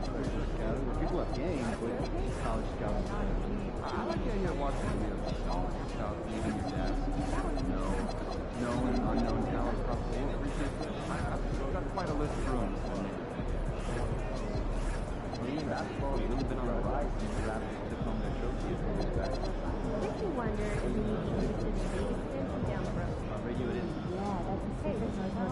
watch regular scouting. People have games, but college scouting. I like the idea of watching videos of scouts leaving your desk. Known and unknown talent across the world. I've got quite a list of rooms. Maybe basketball has really been on the rise since the Raptors took home their trophy a few years back. Makes you wonder if we need to use this extension down the road. Radio it is. Yeah, that's okay.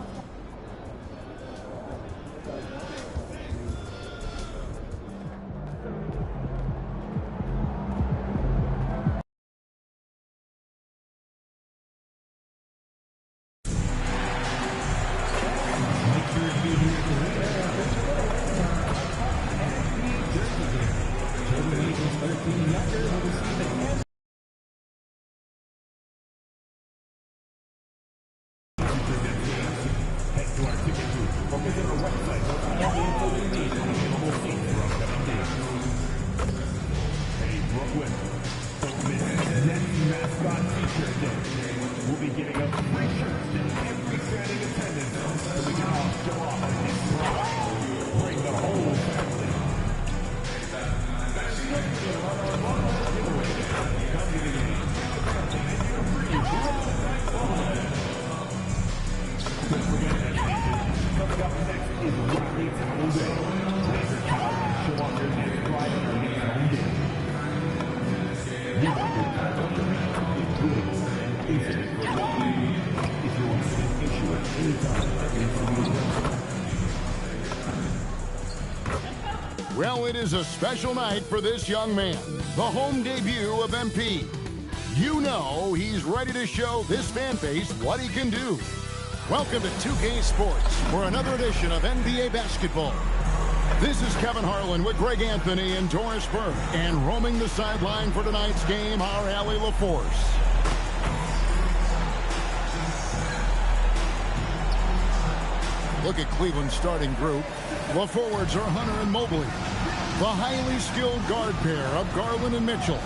Well, it is a special night for this young man, the home debut of MP. You know he's ready to show this fan base what he can do. Welcome to 2K Sports for another edition of NBA basketball. This is Kevin Harlan with Greg Anthony and Doris Burke, and roaming the sideline for tonight's game, our Allie LaForce. Look at Cleveland's starting group. The forwards are Hunter and Mobley. The highly skilled guard pair of Garland and Mitchell.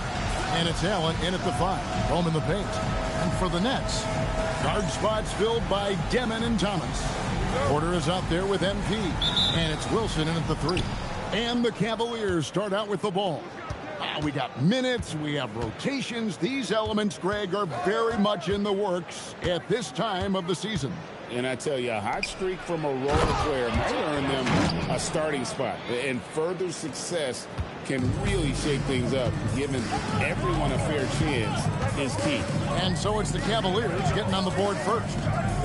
And it's Allen in at the 5, home in the paint. And for the Nets, guard spots filled by Demon and Thomas. Porter is out there with MP. And it's Wilson in at the 3. And the Cavaliers start out with the ball. We got minutes, we have rotations. These elements, Greg, are very much in the works at this time of the season. And I tell you, a hot streak from a role player might earn them a starting spot. And further success can really shake things up. Giving everyone a fair chance is key. And so it's the Cavaliers getting on the board first.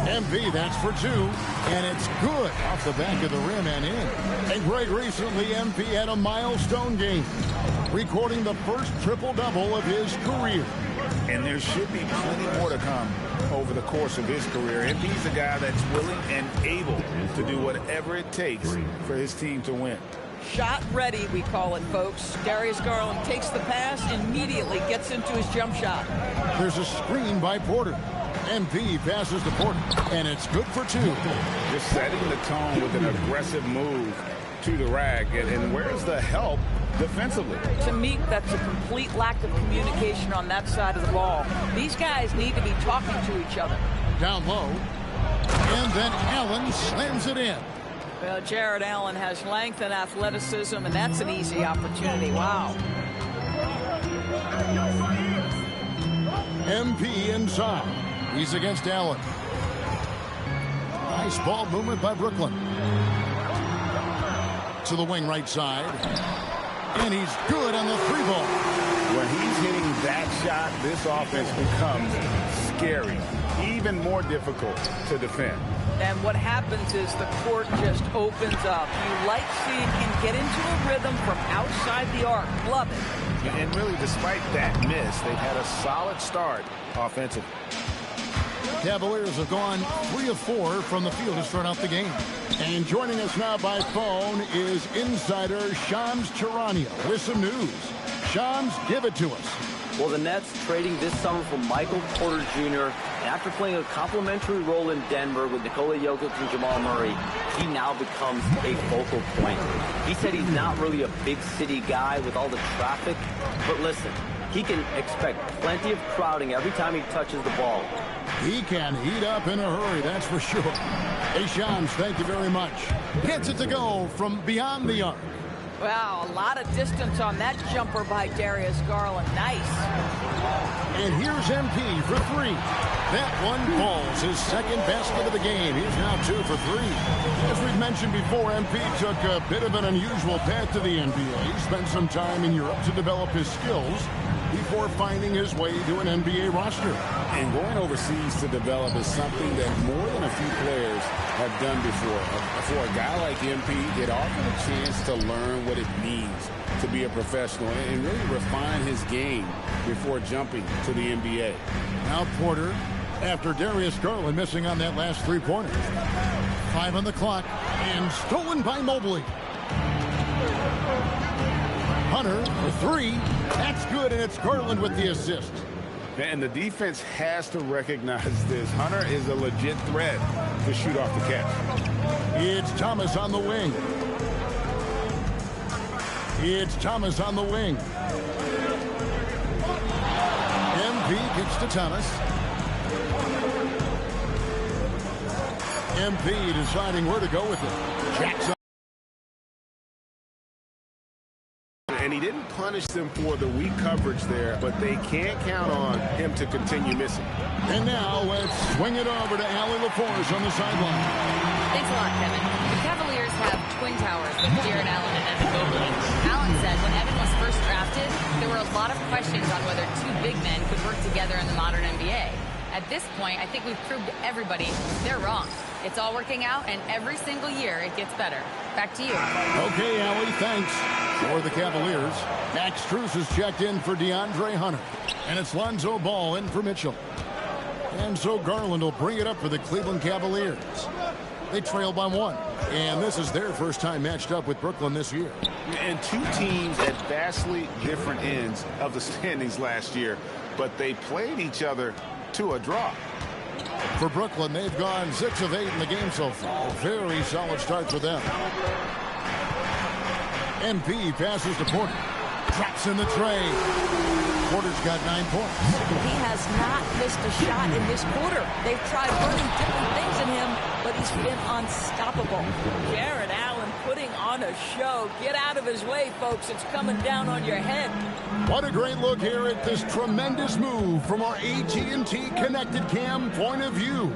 MP, that's for 2. And it's good off the back of the rim and in. And Greg, recently MP had a milestone game, recording the first triple-double of his career. And there should be plenty more to come over the course of his career. MP's a guy that's willing and able to do whatever it takes for his team to win. Shot ready, we call it, folks. Darius Garland takes the pass, immediately gets into his jump shot. There's a screen by Porter. MP passes to Porter, and it's good for 2. Just setting the tone with an aggressive move to the rack. And where's the help defensively? To me, that's a complete lack of communication on that side of the ball. These guys need to be talking to each other. Down low, and then Allen slams it in. Well, Jared Allen has length and athleticism, and that's an easy opportunity. Wow. MP inside. He's against Allen. Nice ball movement by Brooklyn. To the wing right side. And he's good on the 3 ball. When he's hitting that shot, this offense becomes scary, even more difficult to defend. And what happens is the court just opens up. You like seeing him get into a rhythm from outside the arc. Love it. And really, despite that miss, they've had a solid start offensively. Cavaliers have gone 3 of 4 from the field to start out the game. And joining us now by phone is insider Shams Charania with some news. Shams, give it to us. Well, the Nets trading this summer for Michael Porter Jr. And after playing a complimentary role in Denver with Nikola Jokic and Jamal Murray, he now becomes a focal point. He said he's not really a big city guy with all the traffic, but listen, he can expect plenty of crowding every time he touches the ball. He can heat up in a hurry, that's for sure. Hey, Shams, thank you very much. Gets it to go from beyond the arc. Wow, a lot of distance on that jumper by Darius Garland. Nice. And here's MP for three. That one falls, his second basket of the game. He's now 2 for 3. As we've mentioned before, MP took a bit of an unusual path to the NBA. He spent some time in Europe to develop his skills before finding his way to an NBA roster. And going overseas to develop is something that more than a few players have done before. For a guy like MP, it offered a chance to learn what it means to be a professional and really refine his game before jumping to the NBA. Now Porter, after Darius Garland missing on that last three-pointer. 5 on the clock, and stolen by Mobley. Hunter for 3. That's good, and it's Garland with the assist. And the defense has to recognize this. Hunter is a legit threat to shoot off the catch. It's Thomas on the wing. It's Thomas on the wing. MP kicks to Thomas. MP deciding where to go with it. Jackson. And he didn't punish them for the weak coverage there, but they can't count on him to continue missing. And now let's swing it over to Allie LaForce on the sideline. Thanks a lot, Kevin. The Cavaliers have twin towers with Jared Allen and Evan Mobley. Allen said when Evan was first drafted, there were a lot of questions on whether two big men could work together in the modern NBA. At this point, I think we've proved to everybody they're wrong. It's all working out, and every single year it gets better. Back to you. Okay, Allie, thanks. For the Cavaliers, Max Strus has checked in for DeAndre Hunter. And it's Lonzo Ball in for Mitchell. And so Garland will bring it up for the Cleveland Cavaliers. They trail by 1. And this is their first time matched up with Brooklyn this year. And two teams at vastly different ends of the standings last year, but they played each other to a draw. For Brooklyn, they've gone 6 of 8 in the game so far. A very solid start for them. MP passes to Porter. Drops in the tray. Porter's got 9 points. He has not missed a shot in this quarter. They've tried running different things in him, but he's been unstoppable. Jared Allen putting on a show. Get out of his way, folks. It's coming down on your head. What a great look here at this tremendous move from our AT&T Connected Cam point of view.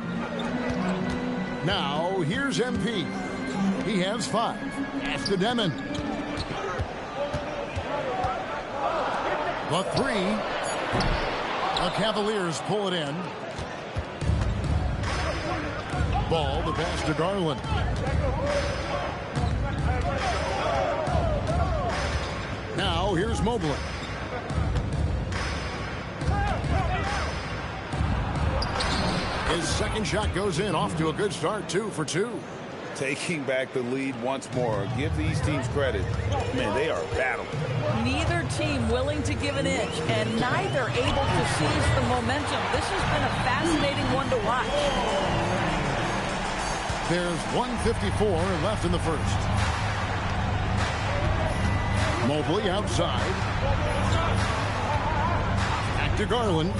Now, here's MP. He has 5. Pass to Demon. The 3. The Cavaliers pull it in. Ball, the pass to Garland. Now, here's Mobley. His second shot goes in, off to a good start, 2 for 2. Taking back the lead once more. Give these teams credit. Man, they are battling. Neither team willing to give an inch, and neither able to seize the momentum. This has been a fascinating one to watch. There's 1:54 left in the first. Mobley outside. Back to Garland.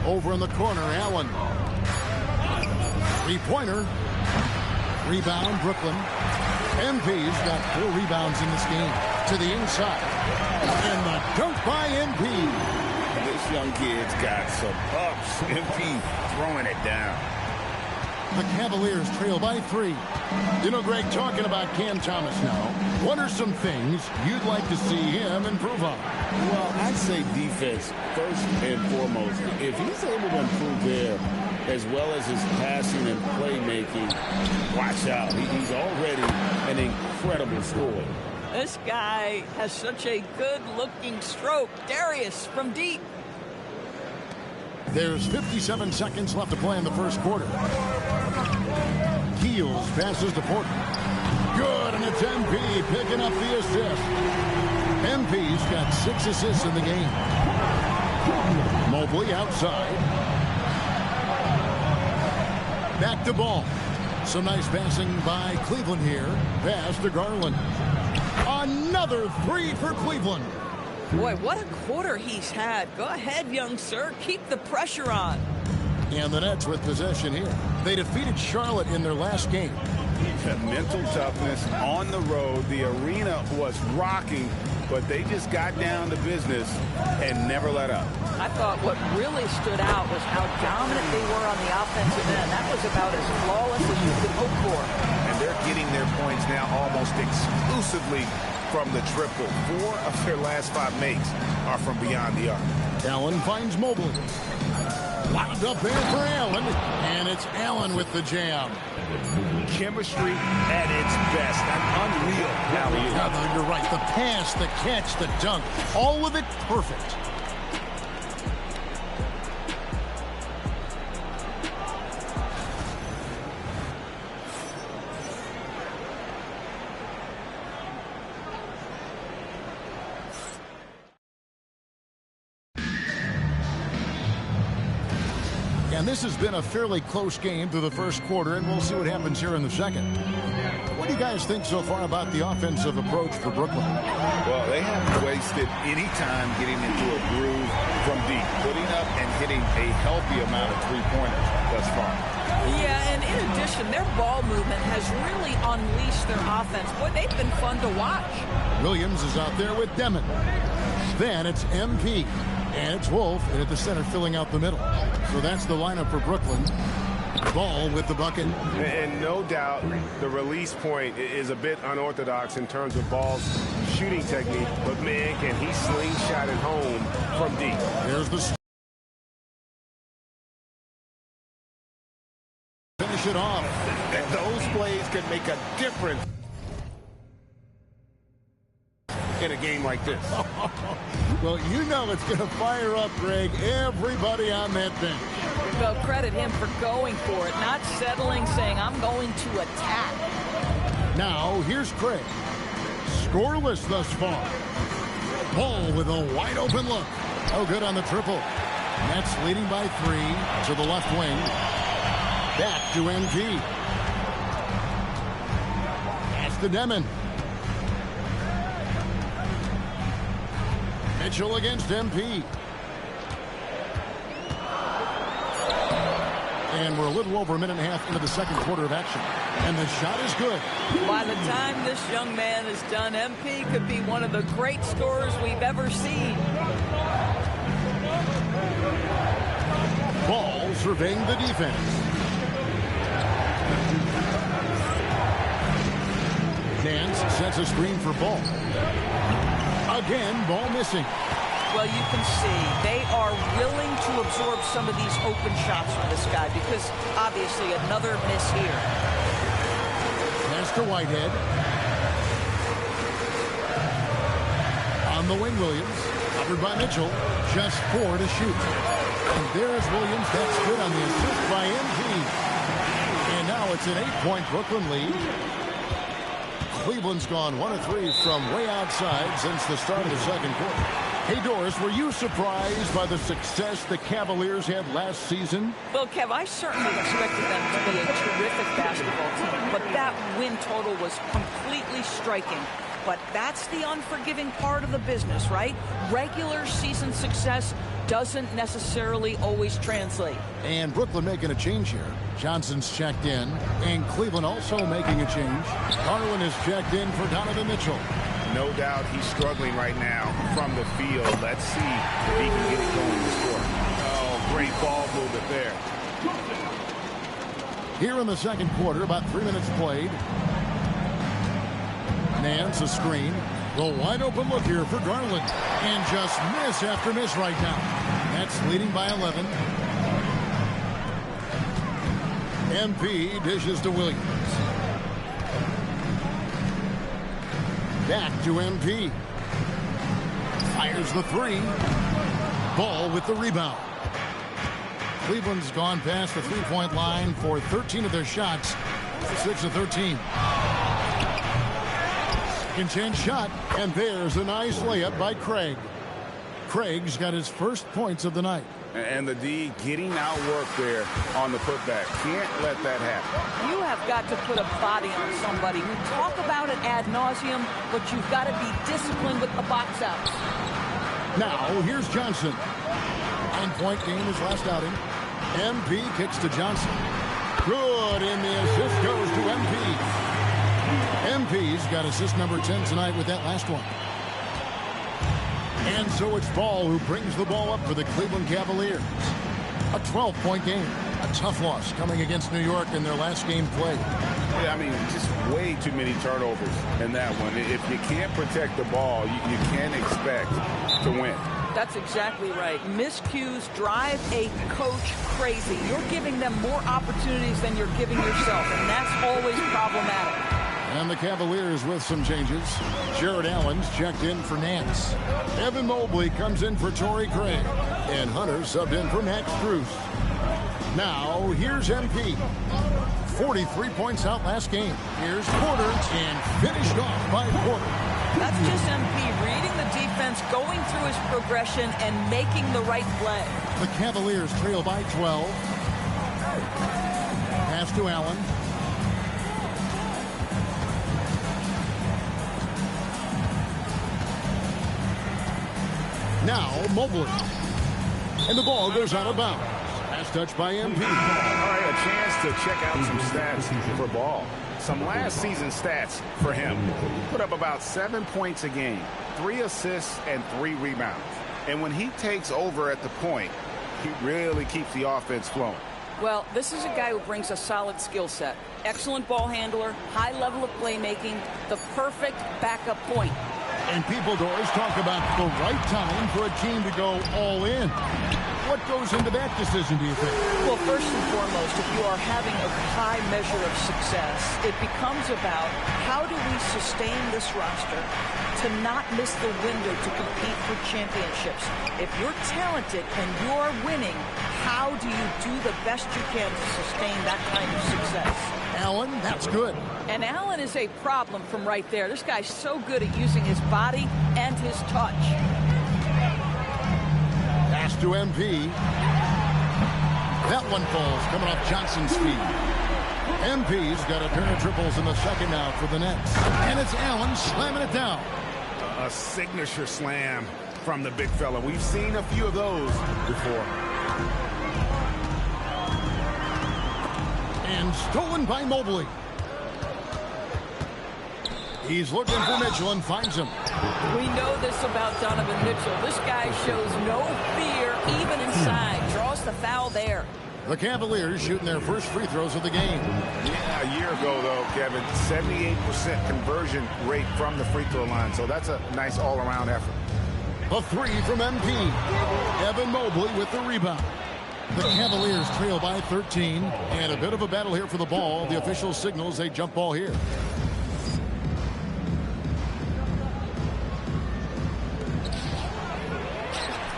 Over in the corner, Allen. Three-pointer. Rebound, Brooklyn. MP's got 4 rebounds in this game. To the inside. And the dunk by MP. This young kid's got some ups. MP throwing it down. The Cavaliers trail by 3. You know, Greg, talking about Cam Thomas now, what are some things you'd like to see him improve on? Well, I'd say defense first and foremost. If he's able to improve there, as well as his passing and playmaking, watch out. He's already an incredible scorer. This guy has such a good-looking stroke. Darius from deep. There's 57 seconds left to play in the first quarter. Keels passes to Porter. Good, and it's MP picking up the assist. MP's got 6 assists in the game. Mobley outside. Back to Ball. Some nice passing by Cleveland here. Pass to Garland. Another 3 for Cleveland. Boy, what a quarter he's had. Go ahead, young sir. Keep the pressure on. And the Nets with possession here. They defeated Charlotte in their last game. Mental toughness on the road. The arena was rocking, but they just got down to business and never let up. I thought what really stood out was how dominant they were on the offensive end. That was about as flawless as you could hope for. And they're getting their points now almost exclusively from the triple. 4 of their last 5 makes are from beyond the arc. Allen finds Mobley. Lined up there for Allen, and it's Allen with the jam. Chemistry at its best. An unreal alley-oop. You're right. The pass, the catch, the dunk, all of it perfect. And this has been a fairly close game through the first quarter, and we'll see what happens here in the second. What do you guys think so far about the offensive approach for Brooklyn? Well, they haven't wasted any time getting into a groove from deep, putting up and hitting a healthy amount of three-pointers thus far. Yeah, and in addition, their ball movement has really unleashed their offense. Boy, they've been fun to watch. Williams is out there with Demon. Then it's MP. And it's Wolf and at the center filling out the middle. So that's the lineup for Brooklyn. Ball with the bucket. And no doubt the release point is a bit unorthodox in terms of Ball's shooting technique. But, man, can he slingshot it home from deep. There's the finish it off. And those plays can make a difference in a game like this. Well, you know it's going to fire up, Greg, everybody on that bench. Well, credit him for going for it, not settling, saying, I'm going to attack. Now, here's Craig. Scoreless thus far. Ball with a wide open look. Oh, good on the triple. Nets leading by 3 to the left wing. Back to MG. That's to Demon. Mitchell against MP. And we're a little over a minute and a half into the second quarter of action. And the shot is good. By the time this young man is done, MP could be one of the great scorers we've ever seen. Ball surveying the defense. Nance sets a screen for Ball. Again, Ball missing. Well, you can see they are willing to absorb some of these open shots from this guy because obviously another miss here. Pass to Whitehead. On the wing, Williams. Covered by Mitchell. Just 4 to shoot. And there's Williams. That's good on the assist by MG. And now it's an 8-point Brooklyn lead. Cleveland's gone 1 of 3 from way outside since the start of the second quarter. Hey, Doris, were you surprised by the success the Cavaliers had last season? Well, Kev, I certainly expected them to be a terrific basketball team, but that win total was completely striking. But that's the unforgiving part of the business, right? Regular season success doesn't necessarily always translate. And Brooklyn making a change here. Johnson's checked in, and Cleveland also making a change. Garland is checked in for Donovan Mitchell. No doubt he's struggling right now from the field. Let's see if he can get it going this quarter. Oh, great ball movement there. Here in the second quarter, about 3 minutes played. Nance, a screen. The wide open look here for Garland. And just miss after miss right now. That's leading by 11. MP dishes to Williams. Back to MP. Fires the 3. Ball with the rebound. Cleveland's gone past the three-point line for 13 of their shots. 6 of 13. Second chance shot, and there's a nice layup by Craig. Craig's got his first points of the night. And the D getting outworked there on the putback. Can't let that happen. You have got to put a body on somebody. We talk about it ad nauseum, but you've got to be disciplined with the box outs. Now, here's Johnson. 9-point game his last outing. MP kicks to Johnson. Good, and the assist goes to MP. MP's got assist number 10 tonight with that last one. And so it's Ball who brings the ball up for the Cleveland Cavaliers. A 12-point game. A tough loss coming against New York in their last game played. Yeah, I mean, just way too many turnovers in that one. If you can't protect the ball, you can't expect to win. That's exactly right. Miscues drive a coach crazy. You're giving them more opportunities than you're giving yourself, and that's always problematic. And the Cavaliers with some changes. Jared Allen's checked in for Nance. Evan Mobley comes in for Torrey Craig. And Hunter subbed in for Max Strus. Now, here's MP. 43 points out last game. Here's Porter, and finished off by Porter. That's just MP reading the defense, going through his progression, and making the right play. The Cavaliers trail by 12. Pass to Allen. Now Mobley. And the ball goes out of bounds. Pass touch by MP. All right, a chance to check out some stats for Ball. Some last season stats for him. He put up about 7 points a game, 3 assists, and 3 rebounds. And when he takes over at the point, he really keeps the offense flowing. Well, this is a guy who brings a solid skill set. Excellent ball handler, high level of playmaking, the perfect backup point. And people always talk about the right time for a team to go all in. What goes into that decision, do you think? Well, first and foremost, if you are having a high measure of success, it becomes about how do we sustain this roster to not miss the window to compete for championships. If you're talented and you're winning, how do you do the best you can to sustain that kind of success? Allen, that's good. And Allen is a problem from right there. This guy's so good at using his body and his touch. Pass to MP. That one falls, coming off Johnson's feet. MP's got a pair of triples in the second now for the Nets. And it's Allen slamming it down. A signature slam from the big fella. We've seen a few of those before. And stolen by Mobley. He's looking for Mitchell and finds him. We know this about Donovan Mitchell. This guy shows no fear even inside. Draws the foul there. The Cavaliers shooting their first free throws of the game. Yeah, a year ago, though, Kevin, 78% conversion rate from the free throw line. So that's a nice all-around effort. A three from MP. Evan Mobley with the rebound. The Cavaliers trail by 13. And a bit of a battle here for the ball. The official signals a jump ball here.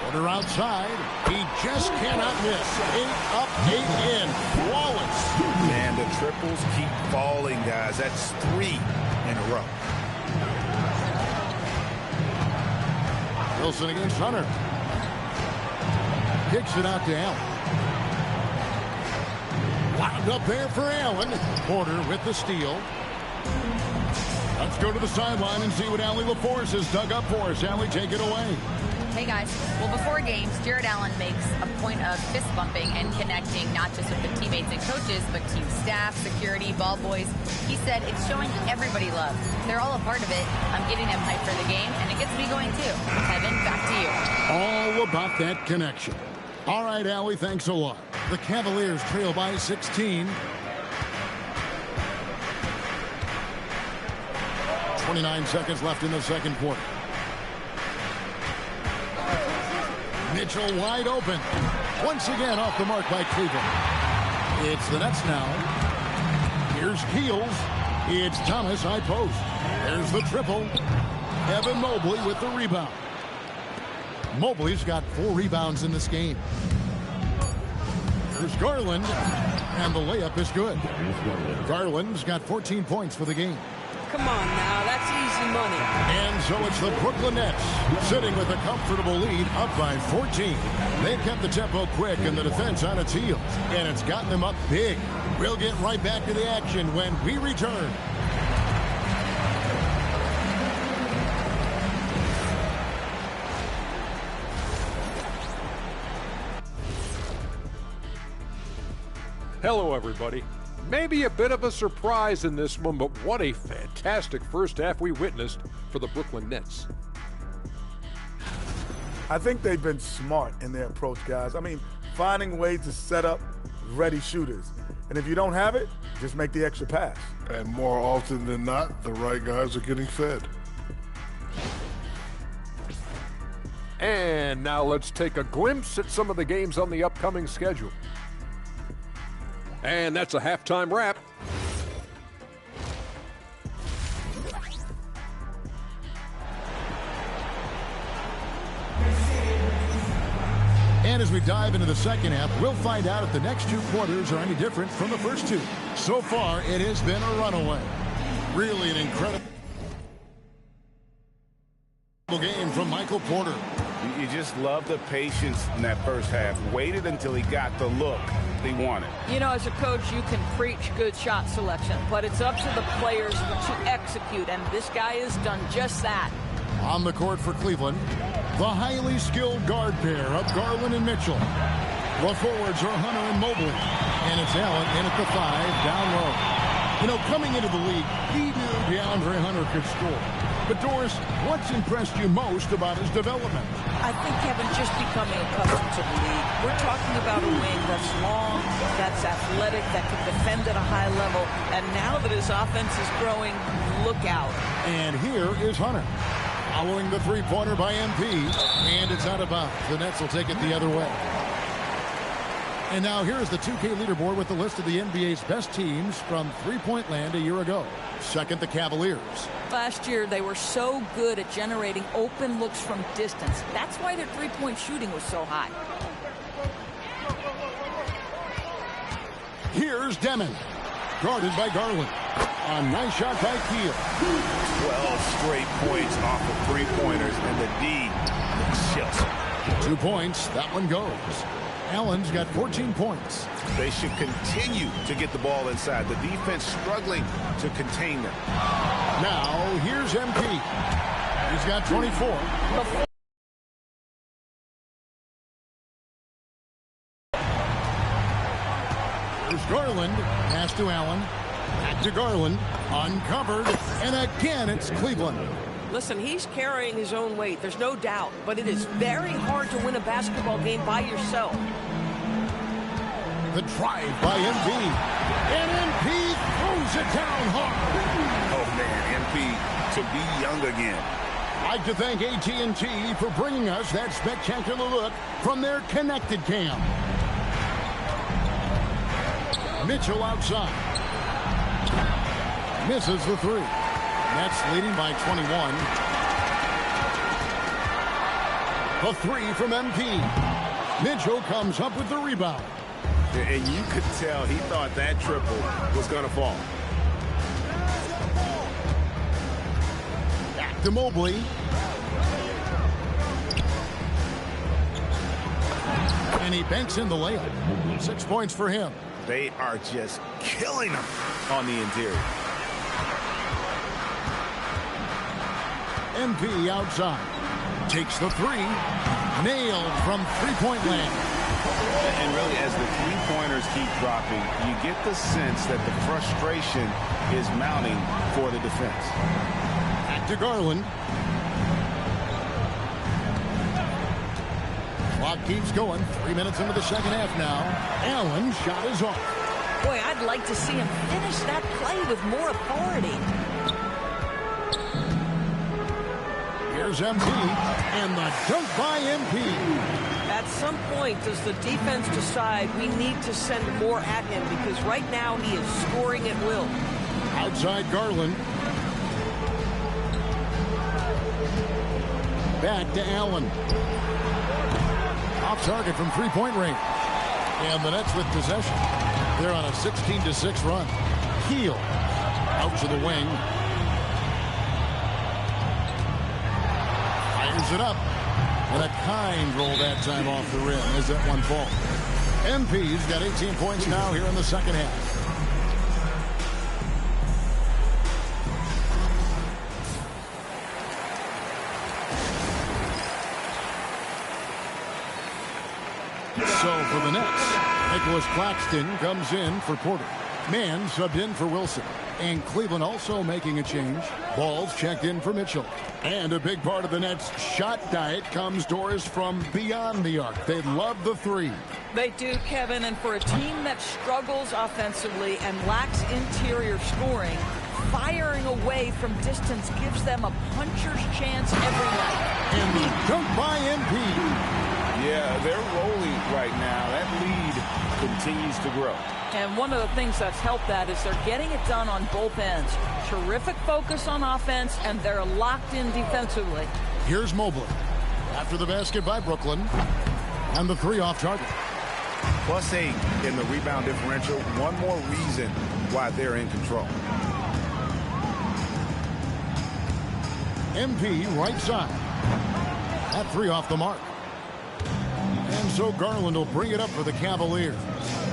Porter outside. He just cannot miss. 8 up, 8 in. Flawless. Man, the triples keep falling, guys. That's 3 in a row. Wilson against Hunter. Kicks it out to Allen. Wound up there for Allen. Porter with the steal. Let's go to the sideline and see what Allie LaForce has dug up for us. Allie, take it away. Hey guys, well before games, Jared Allen makes a point of fist bumping and connecting not just with the teammates and coaches, but team staff, security, ball boys. He said it's showing everybody love. They're all a part of it. I'm getting them hyped for the game, and it gets me going too. Kevin, back to you. All about that connection. All right, Allie, thanks a lot. The Cavaliers trail by 16. 29 seconds left in the second quarter. Mitchell wide open. Once again off the mark by Cleveland. It's the Nets now. Here's Keels. It's Thomas high post. There's the triple. Evan Mobley with the rebound. Mobley's got 4 rebounds in this game. There's Garland. And the layup is good. Garland's got 14 points for the game. Come on now, that's easy money. And so it's the Brooklyn Nets sitting with a comfortable lead up by 14. They've kept the tempo quick and the defense on its heels, and it's gotten them up big. We'll get right back to the action when we return. Hello, everybody. Maybe a bit of a surprise in this one, but what a fantastic first half we witnessed for the Brooklyn Nets. I think they've been smart in their approach, guys. I mean, finding ways to set up ready shooters. And if you don't have it, just make the extra pass. And more often than not, the right guys are getting fed. And now let's take a glimpse at some of the games on the upcoming schedule. And that's a halftime wrap. And as we dive into the second half, we'll find out if the next two quarters are any different from the first two. So far, it has been a runaway. Really an incredible game from Michael Porter. You just love the patience in that first half. Waited until he got the look they wanted. You know, as a coach, you can preach good shot selection, but it's up to the players to execute, and this guy has done just that. On the court for Cleveland, the highly skilled guard pair of Garland and Mitchell. The forwards are Hunter and Mobley, and it's Allen in at the 5, down low. You know, coming into the league, he knew DeAndre Hunter could score. But Doris, what's impressed you most about his development? I think Kevin just becoming accustomed to the league. We're talking about a wing that's long, that's athletic, that can defend at a high level, and now that his offense is growing, look out. And here is Hunter. Following the three-pointer by MP, and it's out of bounds. The Nets will take it the other way. And now here's the 2K leaderboard with the list of the NBA's best teams from three-point land a year ago. Second, the Cavaliers. Last year, they were so good at generating open looks from distance. That's why their three-point shooting was so high. Here's Demon, guarded by Garland. A nice shot by Keel. 12 straight points off of three-pointers, and the D looks 2 points. That one goes. Allen's got 14 points. They should continue to get the ball inside. The defense struggling to contain them. Now, here's MP. He's got 24. Here's Garland. Pass to Allen. Back to Garland. Uncovered. And again, it's Cleveland. Listen, he's carrying his own weight. There's no doubt. But it is very hard to win a basketball game by yourself. The drive by MP. And MP throws it down hard. Oh, man, MP to be young again. I'd like to thank AT&T for bringing us that spectacular look from their connected cam. Mitchell outside. Misses the three. Nets leading by 21. The three from MP. Mitchell comes up with the rebound. And you could tell he thought that triple was going to fall. Back to Mobley. And he banks in the layup. 6 points for him. They are just killing him on the interior. MP outside. Takes the three. Nailed from three-point land. And really, as the three-pointers keep dropping, you get the sense that the frustration is mounting for the defense. Back to Garland. Clock keeps going. 3 minutes into the second half now. Allen shot is off. Boy, I'd like to see him finish that play with more authority. Here's MP, and the dunk by MP. At some point, does the defense decide we need to send more at him? Because right now he is scoring at will. Outside Garland. Back to Allen. Off target from three-point range. And the Nets with possession. They're on a 16-6 run. Keel out to the wing. Fires it up. And a kind roll that time off the rim as that one falls. MP's got 18 points now here in the second half. So for the Nets, Nicholas Claxton comes in for Porter. Mann subbed in for Wilson. And Cleveland also making a change. Ball's checked in for Mitchell. And a big part of the Nets' shot diet comes doors from beyond the arc. They love the three. They do, Kevin, and for a team that struggles offensively and lacks interior scoring, firing away from distance gives them a puncher's chance every night. And the dunk by MP. Yeah, they're rolling right now. That lead continues to grow. And one of the things that's helped that is they're getting it done on both ends. Terrific focus on offense, and they're locked in defensively. Here's Mobley. After the basket by Brooklyn. And the three off target. +8 in the rebound differential. One more reason why they're in control. MP right side. That three off the mark. And so Garland will bring it up for the Cavaliers.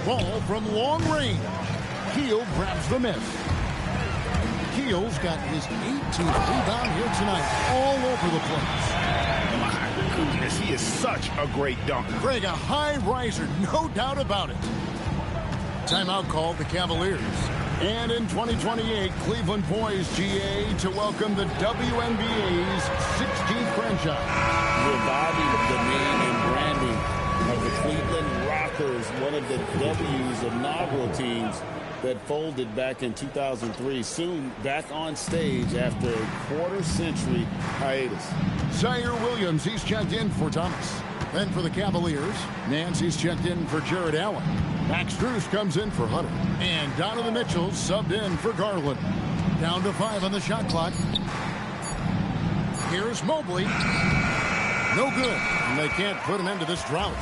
Ball from long range. Keel grabs the miss. Keel's got his 18th rebound here tonight. All over the place. My goodness, he is such a great dunker. Craig, a high riser, no doubt about it. Timeout called the Cavaliers. And in 2028, Cleveland poised, GA, to welcome the WNBA's 16th franchise. Reviving the name and branding of the Cleveland Rockers, one of the W's of inaugural teams that folded back in 2003. Soon back on stage after a quarter-century hiatus. Zaire Williams, he's checked in for Thomas. Then for the Cavaliers, Nancy's checked in for Jared Allen. Max Strus comes in for Hunter. And Donovan Mitchell subbed in for Garland. Down to 5 on the shot clock. Here's Mobley. No good. And they can't put an end to this drought.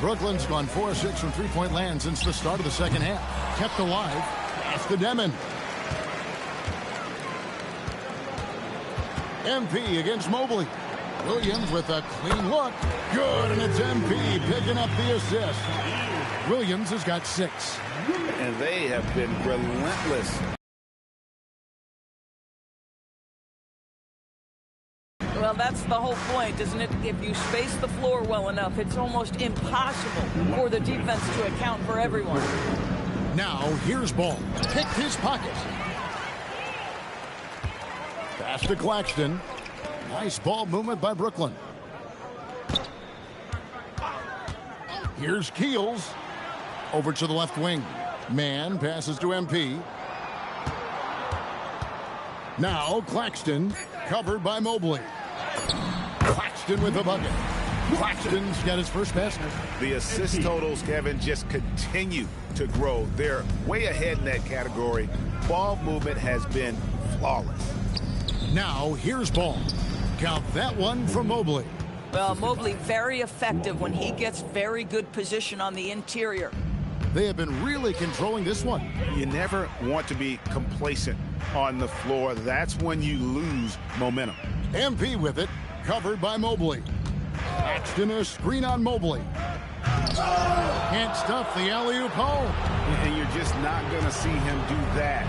Brooklyn's gone 4-6 from three-point land since the start of the second half. Kept alive. That's the Demon. MP against Mobley. Williams with a clean look. Good, and it's MP picking up the assist. Williams has got 6. And they have been relentless. Well, that's the whole point, isn't it? If you space the floor well enough, it's almost impossible for the defense to account for everyone. Now, here's Ball. Picked his pocket. Pass to Claxton. Nice ball movement by Brooklyn. Here's Keels. Over to the left wing. Mann passes to MP. Now Claxton, covered by Mobley. Claxton with a bucket. Claxton's got his first basket. The assist totals, Kevin, just continue to grow. They're way ahead in that category. Ball movement has been flawless. Now here's Ball. Count that one from Mobley. Well, Mobley very effective when he gets very good position on the interior. They have been really controlling this one. You never want to be complacent on the floor. That's when you lose momentum. MP with it, covered by Mobley. Claxton a screen on Mobley. Can't stuff the alley-oop hole. And you're just not going to see him do that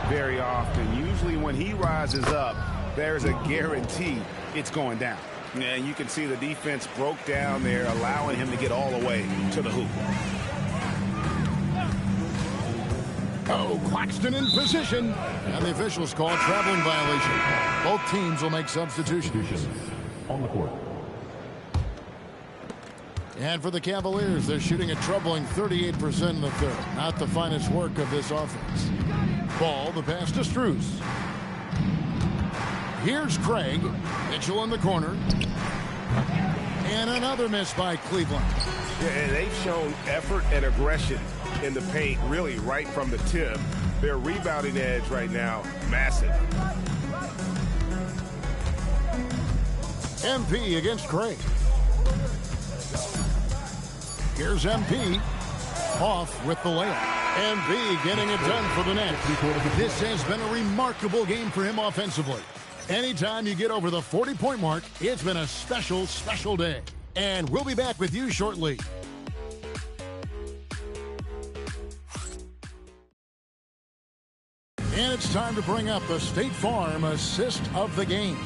very often. Usually when he rises up, there's a guarantee it's going down. And you can see the defense broke down there, allowing him to get all the way to the hoop. Oh, Claxton in position. And the officials call a traveling violation. Both teams will make substitutions. On the court. And for the Cavaliers, they're shooting a troubling 38% in the third. Not the finest work of this offense. Ball, the pass to Strus. Here's Craig. Mitchell in the corner. And another miss by Cleveland. Yeah, and they've shown effort and aggression in the paint, really right from the tip. Their rebounding edge right now, massive. MP against Craig. Here's MP. Off with the layup. MP getting it done for the Nets. This has been a remarkable game for him offensively. Anytime you get over the 40-point mark, it's been a special, special day. And we'll be back with you shortly. And it's time to bring up the State Farm assist of the game.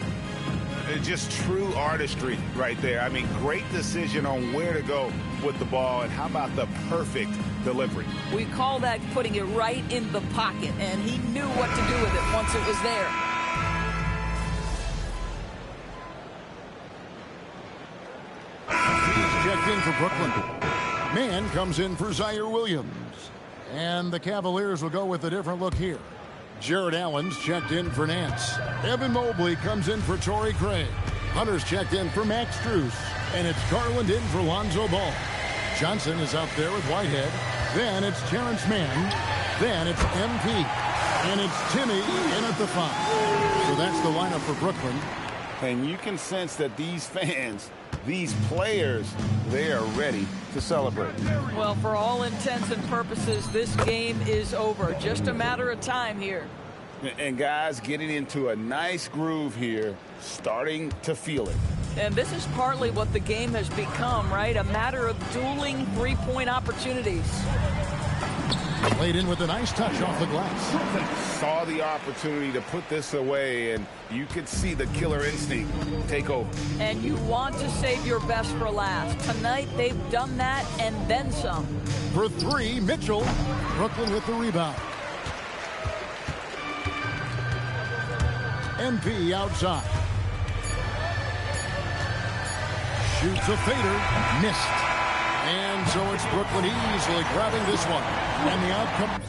Just true artistry right there. I mean, great decision on where to go with the ball, and how about the perfect delivery? We call that putting it right in the pocket, and he knew what to do with it once it was there. He's checked in for Brooklyn. Man comes in for Zaire Williams. And the Cavaliers will go with a different look here. Jared Allen's checked in for Nance. Evan Mobley comes in for Torrey Craig. Hunter's checked in for Max Strus. And it's Garland in for Lonzo Ball. Johnson is out there with Whitehead. Then it's Terrence Mann. Then it's MP. And it's Timmy in at the 5. So that's the lineup for Brooklyn. And you can sense that these fans, these players, they are ready to celebrate. Well, for all intents and purposes, this game is over. Just a matter of time here. And guys, getting into a nice groove here, starting to feel it. And this is partly what the game has become, right? A matter of dueling three-point opportunities. Played in with a nice touch off the glass. Saw the opportunity to put this away, and you could see the killer instinct take over. And you want to save your best for last. Tonight, they've done that and then some. For 3, Mitchell. Brooklyn with the rebound. MP outside. Shoots a fader. Missed. And so it's Brooklyn easily grabbing this one. And the outcome...